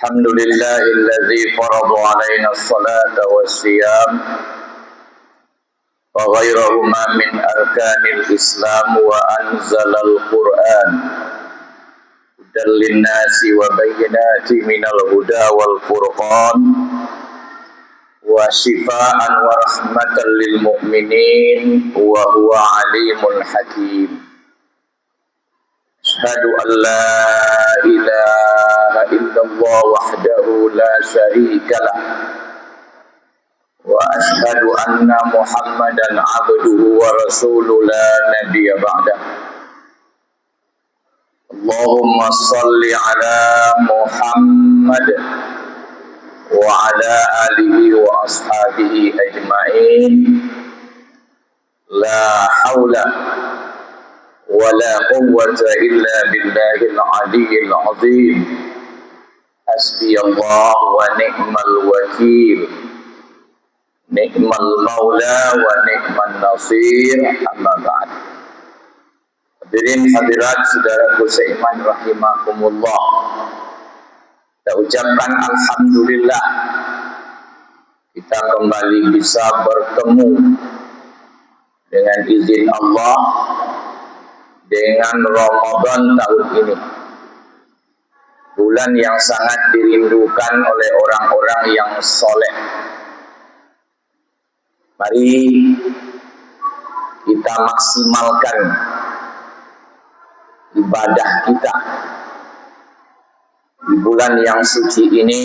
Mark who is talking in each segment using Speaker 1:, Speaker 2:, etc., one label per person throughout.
Speaker 1: الحمد لله الذي فرض علينا الصلاة والصيام وغيرهما من أركان الإسلام وأنزل القرآن هدى للناس وبينات من الهدى والفرقان وشفاء ورحمة للمؤمنين وهو عليم حكيم. أشهد أن لا إله إلا الله وحده لا شريك له وأشهد أن محمدا عبده ورسوله لا نبي بعده. اللهم صل على محمد وعلى آله وأصحابه أجمعين. لا حول ولا قوة إلا بالله العلي العظيم. حسبي الله ونعم الوكيل نعم المولى ونعم النصير. Amma ba'd. Hadirin hadirat saudaraku seiman rahimakumullah. Kita ucapkan alhamdulillah kita kembali bisa bertemu dengan izin Allah dengan Ramadan tahun ini, bulan yang sangat dirindukan oleh orang-orang yang soleh. Mari kita maksimalkan ibadah kita di bulan yang suci ini.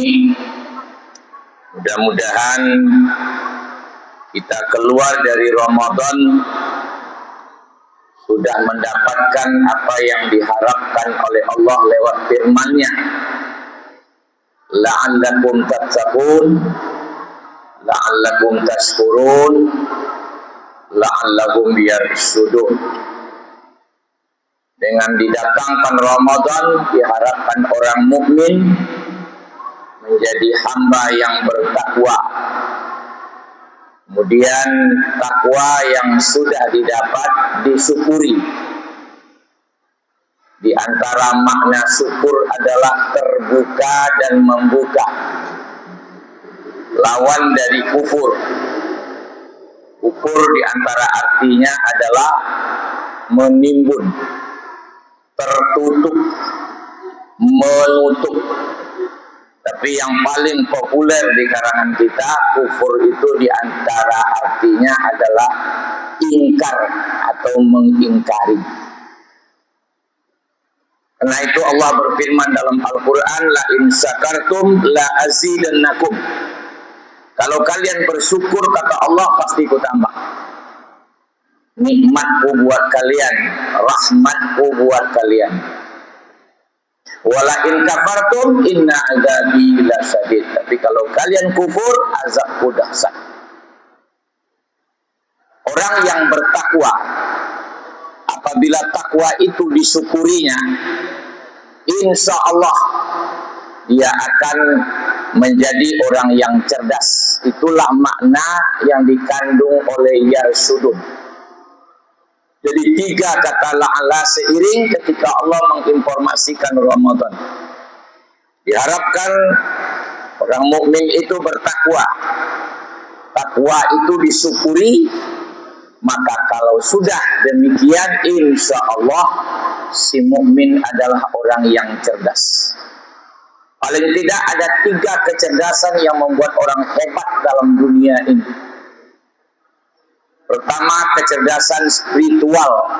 Speaker 1: Mudah-mudahan kita keluar dari Ramadan sudah mendapatkan apa yang diharapkan oleh Allah lewat firman-Nya. La'allakum tattaqun, la'allakum tashkurun, la'allakum yarshudun. Dengan didatangkan Ramadan diharapkan orang mukmin menjadi hamba yang bertakwa. Kemudian takwa yang sudah didapat disyukuri. Di antara makna syukur adalah terbuka dan membuka. Lawan dari kufur. Kufur di antara artinya adalah menimbun, tertutup, menutup. Tapi yang paling populer di kalangan kita, kufur itu di antara artinya adalah ingkar atau mengingkari. Karena itu Allah berfirman dalam Al-Quran, la in syakartum la azidannakum. Kalau kalian bersyukur, kata Allah, pasti ku tambah. Nikmatku buat kalian, rahmatku buat kalian. Wala in kafartum inna azabi lasyadid. Tapi kalau kalian kufur, azabku dahsyat. Orang yang bertakwa, apabila takwa itu disyukurinya, insya Allah dia akan menjadi orang yang cerdas. Itulah makna yang dikandung oleh yarsudun. Jadi tiga kata la'ala seiring ketika Allah menginformasikan Ramadan. Diharapkan orang mukmin itu bertakwa. Takwa itu disyukuri. Maka kalau sudah demikian, insya Allah si mukmin adalah orang yang cerdas. Paling tidak ada tiga kecerdasan yang membuat orang hebat dalam dunia ini. Pertama, kecerdasan spiritual,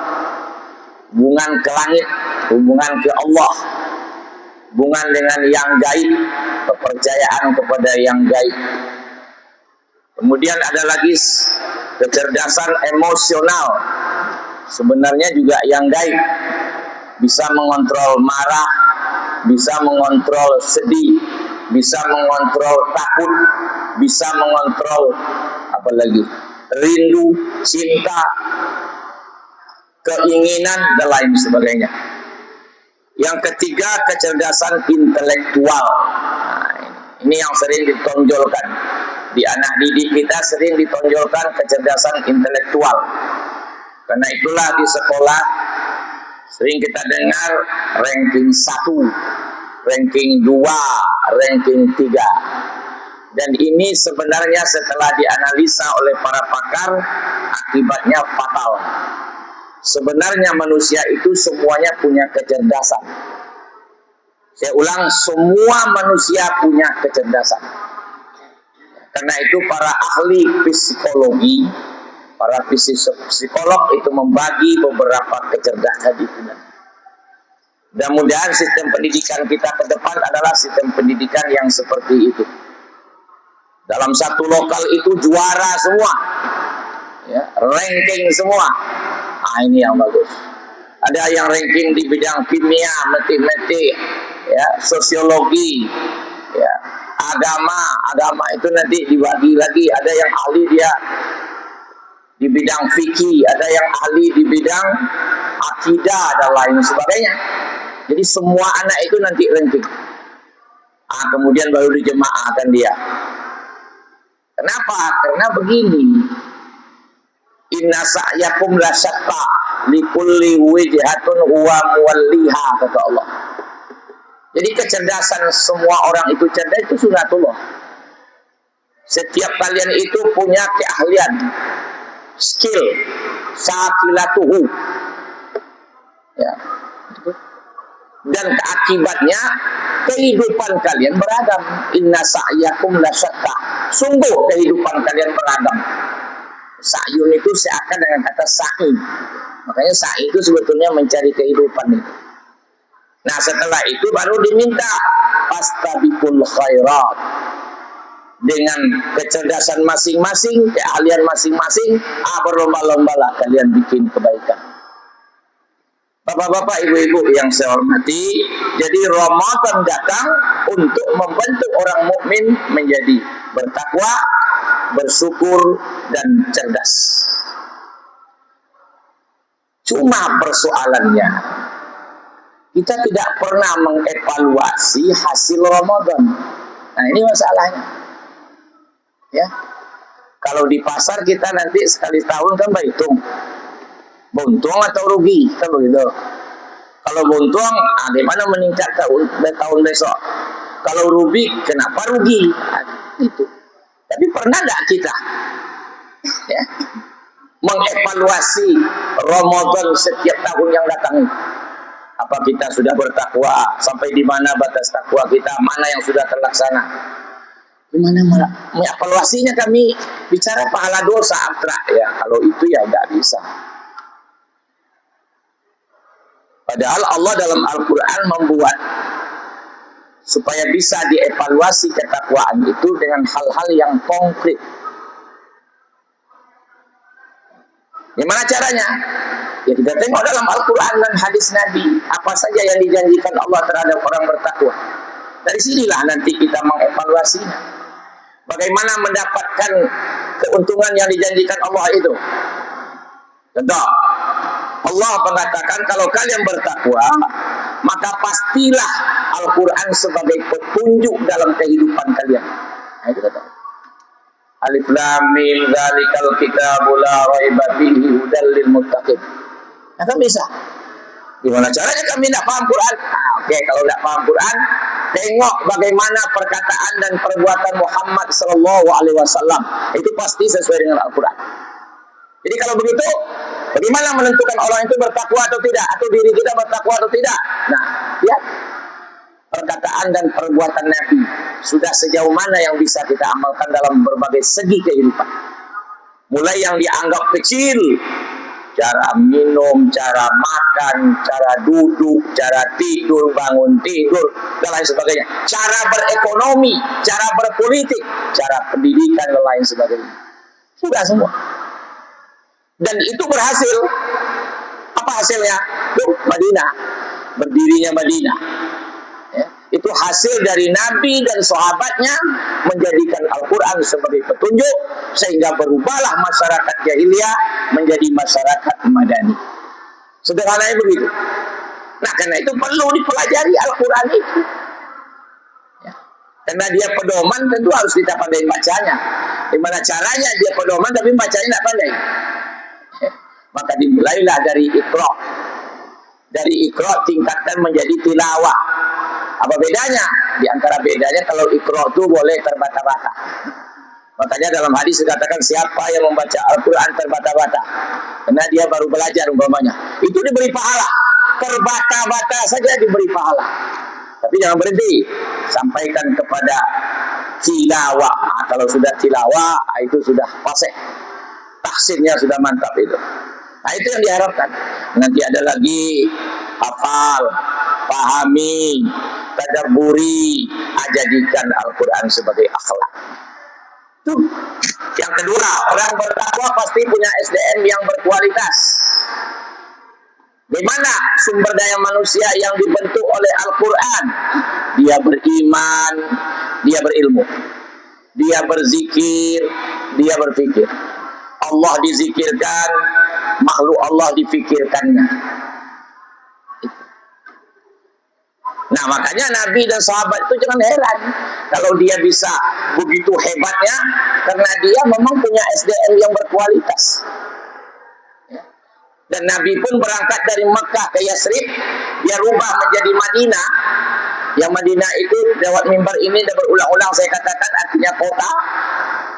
Speaker 1: hubungan ke langit, hubungan ke Allah, hubungan dengan yang gaib, kepercayaan kepada yang gaib. Kemudian ada lagi kecerdasan emosional, sebenarnya juga yang gaib, bisa mengontrol marah, bisa mengontrol sedih, bisa mengontrol takut, bisa mengontrol apa lagi? Rindu, cinta, keinginan, dan lain sebagainya. Yang ketiga, kecerdasan intelektual. Nah, ini yang sering ditonjolkan. Di anak didik kita sering ditonjolkan kecerdasan intelektual. Karena itulah di sekolah sering kita dengar ranking 1, ranking 2, ranking 3. Dan ini sebenarnya setelah dianalisa oleh para pakar, akibatnya fatal. Sebenarnya manusia itu semuanya punya kecerdasan. Saya ulang, semua manusia punya kecerdasan. Karena itu para ahli psikologi, para psikolog itu membagi beberapa kecerdasan itu. Mudah-mudahan sistem pendidikan kita ke depan adalah sistem pendidikan yang seperti itu. Dalam satu lokal itu juara semua, ya, ranking semua. Ini yang bagus. Ada yang ranking di bidang kimia, matematik, ya, sosiologi, ya, agama itu nanti dibagi lagi. Ada yang ahli dia di bidang fikih, ada yang ahli di bidang akidah dan lain sebagainya. Jadi semua anak itu nanti ranking. Kemudian baru dijemaahkan dia. Kenapa? Karena begini. Inna sa'yakum la syatta likulli wijhatun huwa muwalliha, kata Allah. Jadi kecerdasan semua orang itu cerdas itu sunatullah. Setiap kalian itu punya keahlian, skill, sakilatuhu, ya. Dan akibatnya kehidupan kalian beragam. Inna sa'yakum la syatta. Sungguh kehidupan kalian beragam. Sa'yun itu seakan dengan kata sa'i. Makanya sa'i itu sebetulnya mencari kehidupan itu. Nah, setelah itu baru diminta fastabiqul khairat. Dengan kecerdasan masing-masing, keahlian masing-masing, berlomba-lombalah kalian bikin kebaikan. Bapak-bapak, ibu-ibu yang saya hormati, jadi Ramadan datang untuk membentuk orang mukmin menjadi bertakwa, bersyukur, dan cerdas. Cuma persoalannya, kita tidak pernah mengevaluasi hasil Ramadan. Nah, ini masalahnya. Ya, kalau di pasar kita nanti sekali tahun kan berhitung buntung atau rugi, kan begitu. Kalau buntung, gimana meningkat tahun besok. Kalau rugi, kenapa rugi? Itu. Tapi pernah nggak kita, ya, mengevaluasi Ramadan setiap tahun yang datang? Apa kita sudah bertakwa? Sampai di mana batas takwa kita? Mana yang sudah terlaksana? Gimana mengevaluasinya? Kami bicara pahala dosa abstrak, ya. Kalau itu ya nggak bisa. Padahal Allah dalam Al-Quran membuat supaya bisa dievaluasi ketakwaan itu dengan hal-hal yang konkret. Gimana caranya? Ya kita tengok dalam Al-Quran dan hadis Nabi, apa saja yang dijanjikan Allah terhadap orang bertakwa. Dari sinilah nanti kita mengevaluasinya. Bagaimana mendapatkan keuntungan yang dijanjikan Allah itu? Contoh, Allah mengatakan kalau kalian bertakwa, maka pastilah Al-Quran sebagai petunjuk dalam kehidupan kalian. Nah, itu kata Alif Lam Mim Dzalikal Kitabu la raiba fihi hudal lil muttaqin. Nah, kan bisa. Gimana caranya kami tidak paham Quran? Oke, kalau tidak paham Quran, tengok bagaimana perkataan dan perbuatan Muhammad SAW. Itu pasti sesuai dengan Al-Quran. Jadi kalau begitu, bagaimana menentukan orang itu bertakwa atau tidak, atau diri kita bertakwa atau tidak? Nah, lihat perkataan dan perbuatan Nabi sudah sejauh mana yang bisa kita amalkan dalam berbagai segi kehidupan. Mulai yang dianggap kecil, cara minum, cara makan, cara duduk, cara tidur, bangun tidur, dan lain sebagainya. Cara berekonomi, cara berpolitik, cara pendidikan, dan lain sebagainya. Sudah semua. Dan itu berhasil. Apa hasilnya? Tuh, Madinah. Berdirinya Madinah. Ya, itu hasil dari Nabi dan sahabatnya menjadikan Al-Quran sebagai petunjuk, sehingga berubahlah masyarakat jahiliyah menjadi masyarakat madani. Sederhananya begitu. Nah, karena itu perlu dipelajari Al-Quran itu. Ya. Karena dia pedoman, tentu harus kita pandai bacanya. Gimana caranya dia pedoman tapi bacanya tidak pandai? Maka dimulailah dari Iqra. Dari Iqra tingkatkan menjadi tilawah. Apa bedanya? Di antara bedanya kalau Iqra itu boleh terbata-bata. Makanya dalam hadis dikatakan siapa yang membaca Al-Quran terbata-bata, karena dia baru belajar umpamanya, itu diberi pahala. Terbata-bata saja diberi pahala. Tapi jangan berhenti, sampaikan kepada tilawah. Kalau sudah tilawah, itu sudah fasih, tahsinnya sudah mantap itu. Nah itu yang diharapkan. Nanti ada lagi hafal, pahami, tadabburi, jadikan Al-Quran sebagai akhlak. Itu yang kedua, orang bertakwa pasti punya SDM yang berkualitas. Di mana sumber daya manusia yang dibentuk oleh Al-Quran? Dia beriman, dia berilmu, dia berzikir, dia berfikir. Allah dizikirkan, makhluk Allah difikirkannya. Nah makanya Nabi dan sahabat itu jangan heran kalau dia bisa begitu hebatnya, karena dia memang punya SDM yang berkualitas. Dan Nabi pun berangkat dari Mekah ke Yasrib, dia rubah menjadi Madinah. Yang Madinah itu lewat mimbar ini dan berulang-ulang saya katakan artinya kota.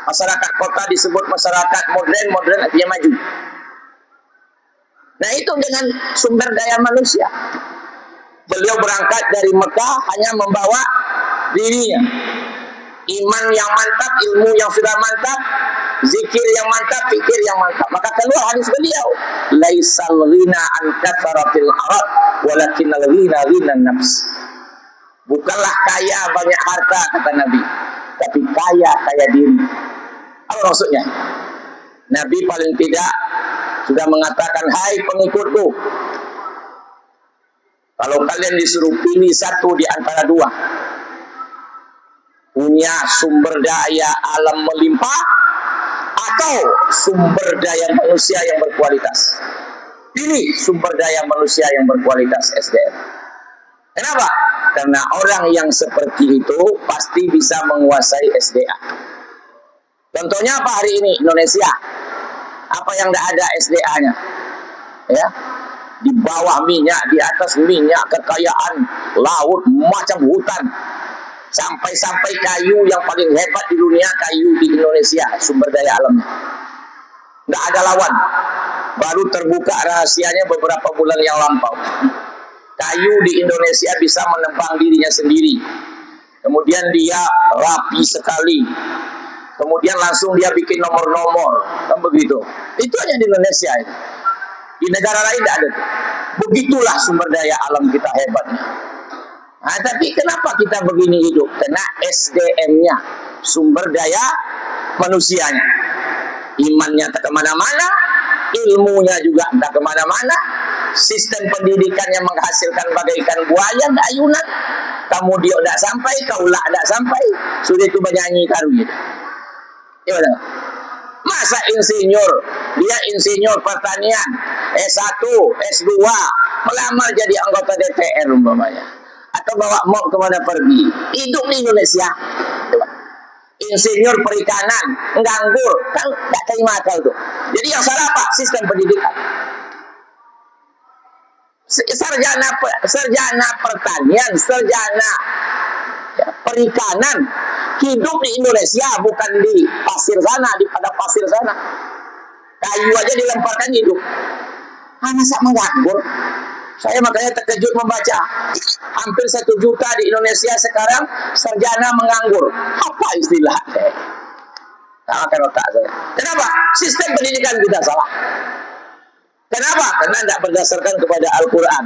Speaker 1: Masyarakat kota disebut masyarakat modern, modern artinya maju. Nah itu dengan sumber daya manusia. Beliau berangkat dari Mekah hanya membawa dirinya, iman yang mantap, ilmu yang sudah mantap, zikir yang mantap, fikir yang mantap. Maka keluar hadis beliau, laisal ghina an kathratil arad walakinnal ghina ghinan nafs. Bukanlah kaya banyak harta kata Nabi, tapi kaya diri. Apa maksudnya? Nabi paling tidak sudah mengatakan, hai pengikutku, kalau kalian disuruh pilih satu di antara dua, punya sumber daya alam melimpah atau sumber daya manusia yang berkualitas, pilih sumber daya manusia yang berkualitas SDM. Kenapa? Karena orang yang seperti itu pasti bisa menguasai SDA. Contohnya apa hari ini Indonesia? Apa yang tidak ada SDA-nya? Ya, di bawah minyak, di atas minyak, kekayaan laut, macam hutan, sampai-sampai kayu yang paling hebat di dunia, kayu di Indonesia, sumber daya alamnya. Nggak ada lawan. Baru terbuka rahasianya beberapa bulan yang lampau. Kayu di Indonesia bisa menebang dirinya sendiri. Kemudian dia rapi sekali. Kemudian langsung dia bikin nomor-nomor, kan begitu. Itu hanya di Indonesia itu. Di negara lain tidak ada. Begitulah sumber daya alam kita hebatnya. Nah, tapi kenapa kita begini hidup? Karena SDM-nya, sumber daya manusianya. Imannya tak kemana-mana, ilmunya juga tak kemana-mana, sistem pendidikannya menghasilkan bagaikan buaya, ayunan. Kamu dia tidak sampai, kaulah tidak sampai, sudah itu bernyanyi karu gitu. Gimana? Masa insinyur, dia insinyur pertanian, S1, S2, melamar jadi anggota DPR umpamanya, atau bawa mau kemana pergi, hidup di Indonesia. Insinyur perikanan, nganggur, kan tidak terima akal tuh. Jadi yang salah apa? Sistem pendidikan. Sarjana pertanian, sarjana perikanan, hidup di Indonesia, bukan di pasir sana, di padang pasir sana. Kayu aja dilemparkan hidup. Masa menganggur? Saya makanya terkejut membaca hampir 1 juta di Indonesia sekarang sarjana menganggur. Apa istilahnya? Salahkan otak saya. Kenapa? Sistem pendidikan kita salah. Kenapa? Karena tidak berdasarkan kepada Al-Quran.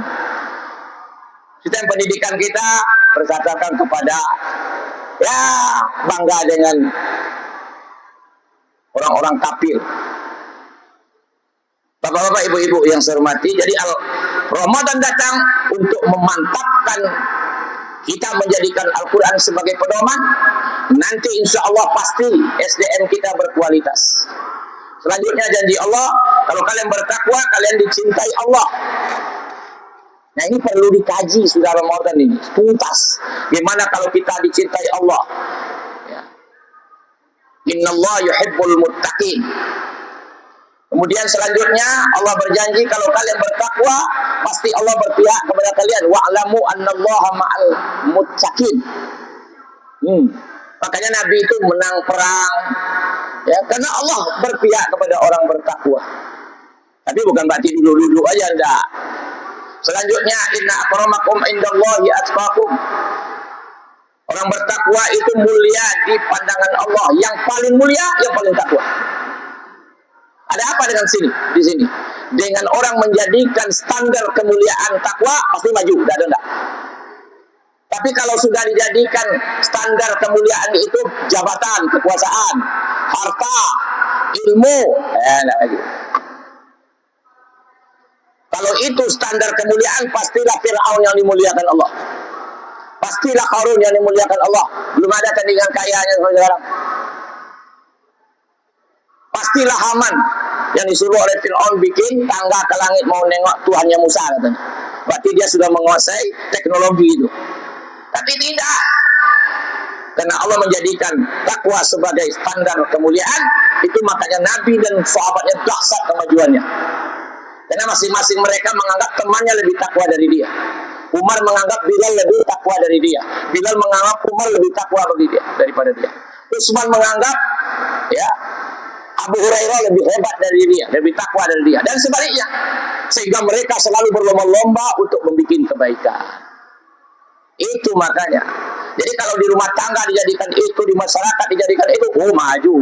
Speaker 1: Sistem pendidikan kita berdasarkan kepada ya bangga dengan orang-orang kafir. Bapak-bapak, ibu-ibu yang saya hormati, jadi Ramadan datang untuk memantapkan kita, menjadikan Al-Quran sebagai pedoman. Nanti insya Allah pasti SDM kita berkualitas. Selanjutnya janji Allah, kalau kalian bertakwa, kalian dicintai Allah. Nah ini perlu dikaji sudah Ramadan ini tuntas. Gimana kalau kita dicintai Allah? Ya. Innallaha yuhibbul muttaqin. Kemudian selanjutnya Allah berjanji kalau kalian bertakwa pasti Allah berpihak kepada kalian. Wa'lamu annallaha ma'al muttaqin. Makanya Nabi itu menang perang, ya, karena Allah berpihak kepada orang bertakwa. Tapi bukan berarti duduk-duduk aja, enggak. Selanjutnya, inna akramakum indallahi atqakum. Orang bertakwa itu mulia di pandangan Allah. Yang paling mulia, yang paling takwa. Ada apa dengan di sini? Dengan orang menjadikan standar kemuliaan takwa, pasti maju, tidak ada enggak. Tapi kalau sudah dijadikan standar kemuliaan itu jabatan, kekuasaan, harta, ilmu, enggak lagi. Kalau itu standar kemuliaan, pastilah Fir'aun yang dimuliakan Allah. Pastilah Qarun yang dimuliakan Allah. Belum ada tandingan kayanya sekarang. Pastilah Haman yang disuruh oleh Fir'aun bikin tangga ke langit mau nengok Tuhannya Musa katanya. Berarti dia sudah menguasai teknologi itu. Tapi tidak. Karena Allah menjadikan takwa sebagai standar kemuliaan, itu makanya Nabi dan sahabatnya dahsyat kemajuannya. Karena masing-masing mereka menganggap temannya lebih takwa dari dia. Umar menganggap Bilal lebih takwa dari dia. Bilal menganggap Umar lebih takwa daripada dia. Utsman menganggap ya Abu Hurairah lebih hebat dari dia, lebih takwa dari dia, dan sebaliknya. Sehingga mereka selalu berlomba-lomba untuk membuat kebaikan. Itu makanya. Jadi kalau di rumah tangga dijadikan itu, di masyarakat dijadikan itu, maju.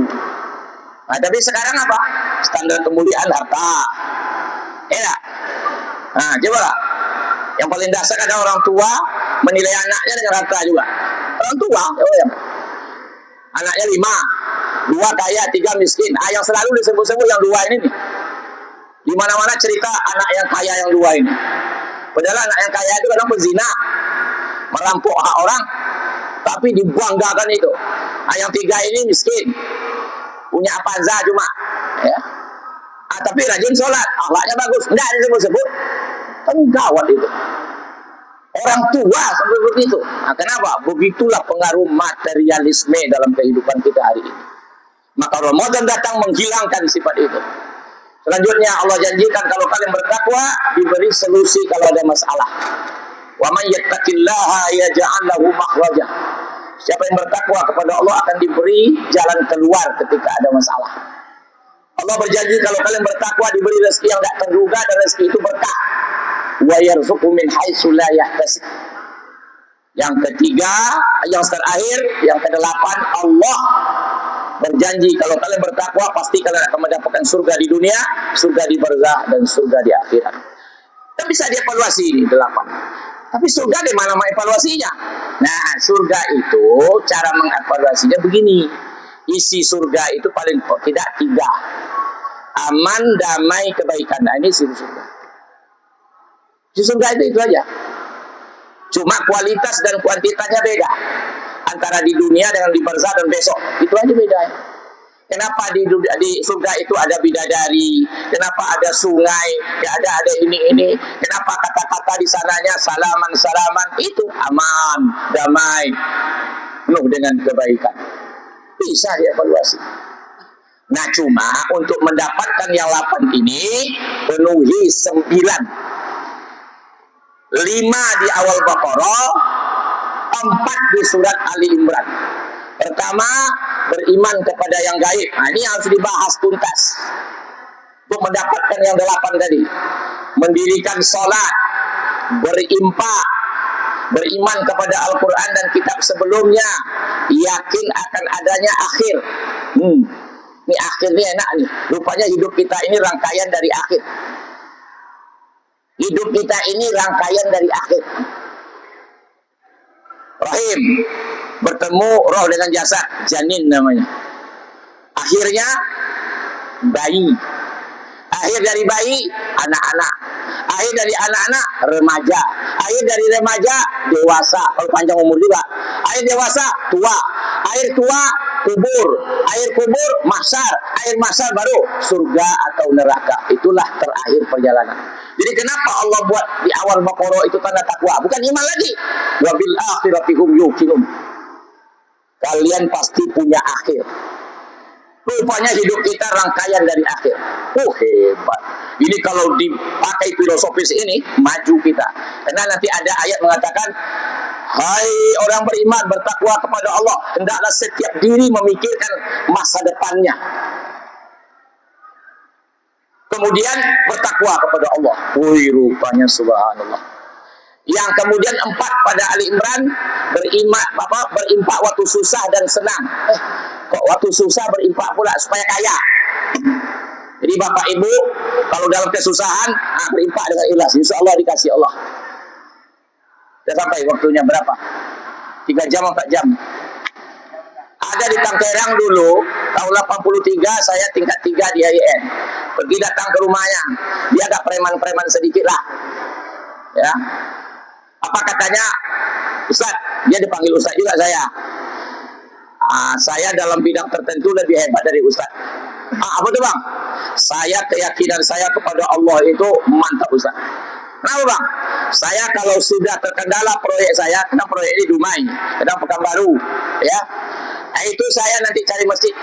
Speaker 1: Nah, tapi sekarang apa? Standar kemuliaan harta. Ya. Nah, coba lah. Yang paling dasar ada orang tua menilai anaknya dengan harta juga. Orang tua, ya. Anaknya 5, 2 kaya, 3 miskin. Yang selalu disebut-sebut yang 2 ini nih. Di mana-mana cerita anak yang kaya yang 2 ini. Padahal anak yang kaya itu kadang penzina, merampok hak orang, tapi dibanggakan itu. Yang 3 ini miskin, punya Avanza cuma, ya. Tapi rajin sholat, akhlaknya bagus, enggak disebut-sebut. Kan gawat itu. Orang tua sampai begitu. Nah, kenapa? Begitulah pengaruh materialisme dalam kehidupan kita hari ini. Maka Ramadan datang menghilangkan sifat itu. Selanjutnya Allah janjikan kalau kalian bertakwa diberi solusi kalau ada masalah. Wa may yattaqillaha yaj'al lahu makhraja. Siapa yang bertakwa kepada Allah akan diberi jalan keluar ketika ada masalah. Allah berjanji kalau kalian bertakwa diberi rezeki yang tidak terduga dan rezeki itu berkah. Wa yarzuqu min haitsu la yahtasib. Yang ketiga, yang terakhir, yang ke-8, Allah berjanji kalau kalian bertakwa pasti kalian akan mendapatkan surga di dunia, surga di barzakh, dan surga di akhirat. Dan bisa dievaluasi ini 8. Tapi surga di mana mengevaluasinya? Nah, surga itu cara mengevaluasinya begini. Isi surga itu paling tidak 3. Aman, damai, kebaikan. Nah, ini isi surga. Isi surga itu aja. Cuma kualitas dan kuantitasnya beda. Antara di dunia dengan di barzakh dan besok. Itu aja beda. Kenapa di surga itu ada bidadari? Kenapa ada sungai? Ada ini? Kenapa kata-kata di sananya salaman? Itu aman, damai, penuh dengan kebaikan. Bisa dievaluasi. Nah, cuma untuk mendapatkan yang 8 ini penuhi 9. 5 di awal Baqarah, 4 di surat Ali Imran. Pertama, beriman kepada yang gaib. Nah, ini harus dibahas tuntas. Untuk mendapatkan yang 8 tadi. Mendirikan sholat, berimpak, beriman kepada Al-Quran dan kitab sebelumnya, yakin akan adanya akhir. Ini akhir ini enak nih. Rupanya hidup kita ini rangkaian dari akhir. Hidup kita ini rangkaian dari akhir. Rahim bertemu roh dengan jasad, janin namanya. Akhirnya bayi. Akhir dari bayi anak-anak. Akhir dari anak-anak remaja. Akhir dari remaja dewasa. Kalau panjang umur juga. Akhir dewasa tua. Akhir tua kubur. Akhir kubur mahsyar. Akhir mahsyar baru surga atau neraka. Itulah terakhir perjalanan. Jadi kenapa Allah buat di awal Baqarah itu tanda takwa? Bukan iman lagi. Wa bil akhirati hum yuqinun. Kalian pasti punya akhir. Rupanya hidup kita rangkaian dari akhir. Hebat. Ini kalau dipakai filosofis ini, maju kita. Karena nanti ada ayat mengatakan, Hai orang beriman, bertakwa kepada Allah, hendaklah setiap diri memikirkan masa depannya. Kemudian bertakwa kepada Allah. Wih, rupanya subhanallah. Yang kemudian 4 pada Ali Imran, berimpak waktu susah dan senang. Kok waktu susah berimpak pula supaya kaya? Jadi bapak ibu kalau dalam kesusahan berimpak dengan ikhlas, insya Allah dikasih Allah. Sudah sampai waktunya berapa? 3 jam 4 jam. Ada di Tanggerang dulu tahun 83, saya tingkat 3 di IAIN. Pergi datang ke rumahnya, dia agak preman-preman sedikit lah, ya. Apa katanya, Ustaz? Dia dipanggil Ustaz juga saya. Saya dalam bidang tertentu lebih hebat dari Ustaz. Apa tuh bang? Saya keyakinan saya kepada Allah itu mantap Ustaz. Kenapa bang? Saya kalau sudah terkendala proyek saya, karena proyek ini Dumai, kadang Pekanbaru, ya. Itu saya nanti cari masjid.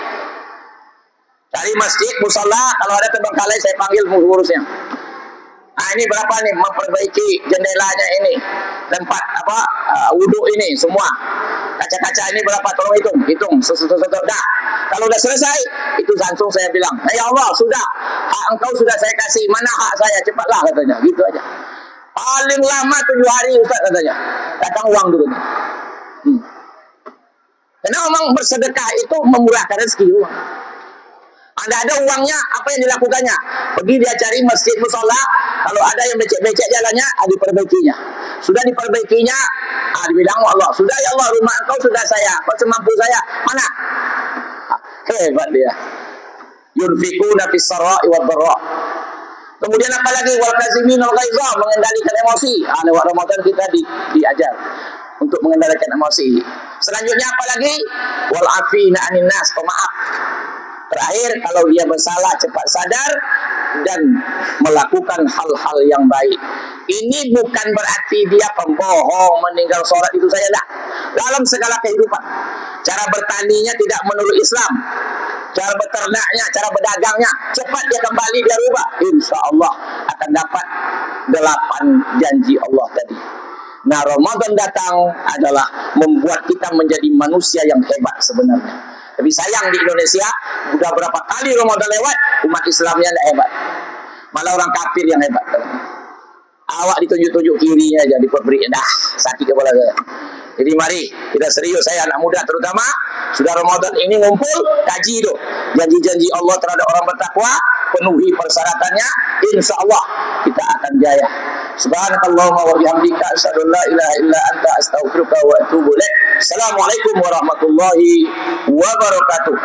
Speaker 1: Cari masjid, musala, kalau ada terbengkalai saya panggil ngurusnya. Ini berapa nih, memperbaiki jendelanya ini, tempat wudhu ini semua, kaca-kaca ini berapa, tolong hitung, dah. Kalau udah selesai, itu langsung saya bilang, ya Allah sudah, hak engkau sudah saya kasih, mana hak saya, cepatlah katanya, gitu aja. Paling lama 7 hari Ustaz katanya, datang uang dulu. Karena memang bersedekah itu memurahkan rezeki uang. Anda ada uangnya, apa yang dilakukannya? Pergi dia cari masjid musola, kalau ada yang becek-becek jalannya, diperbaikinya. Sudah diperbaikinya, dibilang Allah, sudah ya Allah, rumah engkau sudah saya, semampu saya, mana? Hebat dia. Yunfikuna fis sarai wad dharra. Kemudian apa lagi? Wal kaziminal ghaiza, mengendalikan emosi. Lewat Ramadan kita diajar untuk mengendalikan emosi. Selanjutnya apa lagi? Wal afina anin nas, pemaaf. Terakhir, kalau dia bersalah cepat sadar dan melakukan hal-hal yang baik. Ini bukan berarti dia pembohong, meninggal sholat, itu saja tidak. Dalam segala kehidupan, cara bertaninya tidak menurut Islam, cara beternaknya, cara berdagangnya, cepat dia kembali, dia rubah, insya Allah akan dapat 8 janji Allah tadi. Nah, Ramadan datang adalah membuat kita menjadi manusia yang hebat sebenarnya. Tapi sayang di Indonesia, udah berapa kali Ramadan lewat, umat Islamnya tidak hebat. Malah orang kafir yang hebat. Awak ditunjuk-tunjuk kirinya aja, diberi sakit kepala saya. Jadi mari kita serius, saya anak muda terutama, sudah Ramadan ini ngumpul, kaji itu janji-janji Allah terhadap orang bertakwa, penuhi persyaratannya, insya Allah kita akan jaya. Subhanakallahumma wa bihamdika asyhadu an la ilaha illa anta astaghfiruka wa atubu ilaik. Assalamualaikum warahmatullahi wabarakatuh.